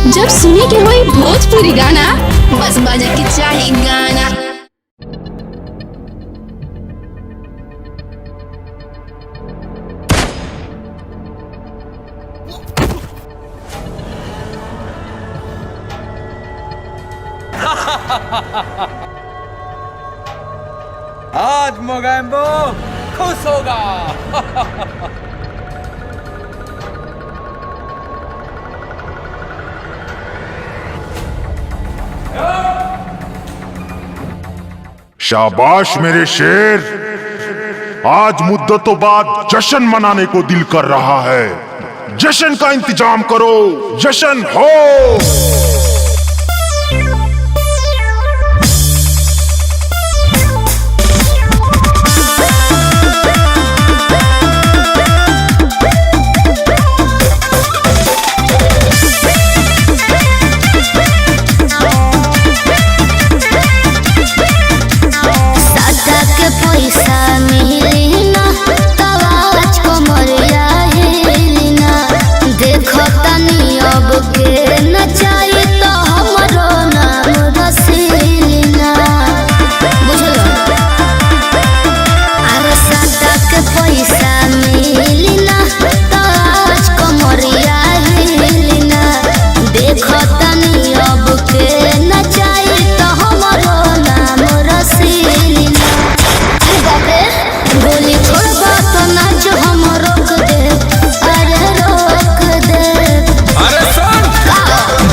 जब सुने के होई भोजपुरी गाना बस बजे के चाही गाना। आज मोगैम्बो खुश होगा। शाबाश मेरे शेर, आज मुद्दतों बाद जश्न मनाने को दिल कर रहा है। जश्न का इंतजाम करो, जश्न हो।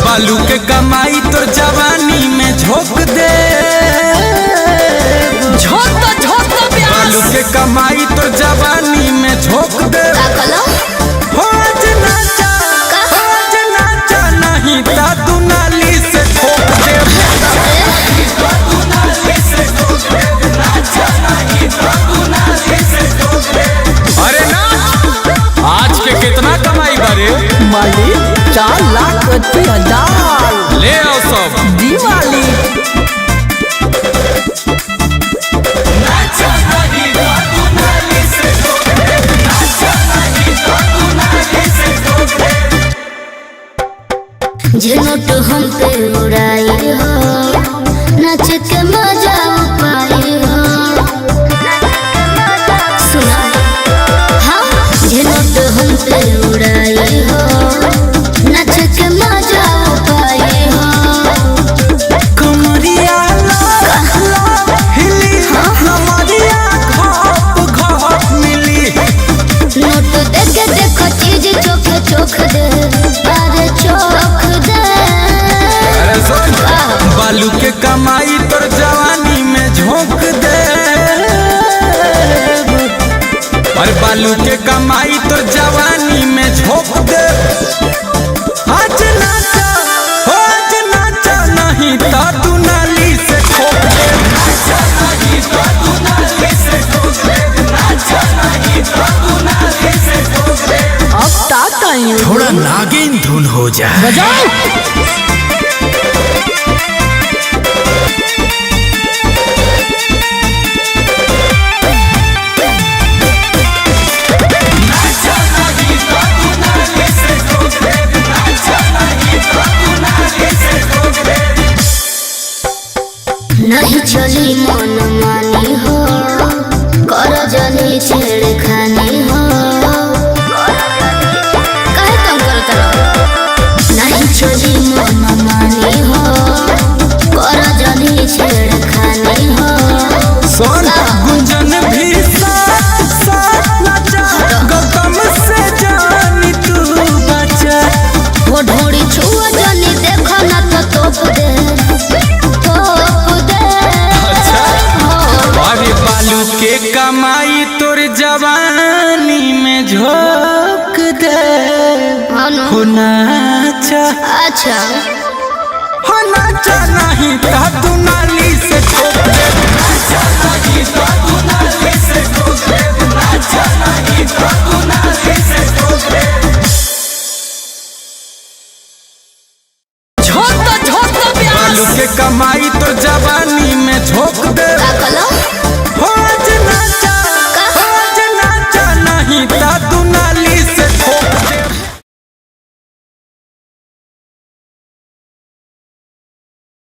बालू के कमाई तोर जवानी में झोंक दे, बालू के कमाई तोर जवानी में झोंक दे। आज नाचा नहीं ता तू नाली से ठोक दे। अरे ना आज के कितना कमाई बारे मालिक 4,80,000 ले आओ सब दिवाली। झुनट हम पे उड़ाई हो, नाच के मजा पाई हो। सुना हाँ, झुनट हम पे उड़ाई हो, नाच के मजा पाई हो। कमरिया हिली हमारिया घाप मिली। नोट देके देखो चीज चोख चोख दे, अरे चोख दे। अरे सुन, बालू के कमाई तोर जवानी में झोंक दे। और बालू के कमाई तोर जवानी में झोंक दे। आज नाचा नहीं ता तू नाली से ठोक दे। अब ताता थोड़ा नागिन धुन हो जाए। बजाओ। नहीं चली मन मानी हो, कर जनी छेड़खानी हो। काहे तुम करत रहो? नहीं चली मन मानी हो, कर जनी छेड़खानी हो। सोन गुंजन भी साथ नाचा, गौतम से जानी तू बचा। वो ढोड़ी छुआ जनी देखो ना तो तोप दे, तोप दे। अरे बालू के कमाई तोर जवानी में झोंक दे। हो नाचा, अच्छा हो नाचा नहीं ता तू नाली से ठोक दे। बालू के कमाई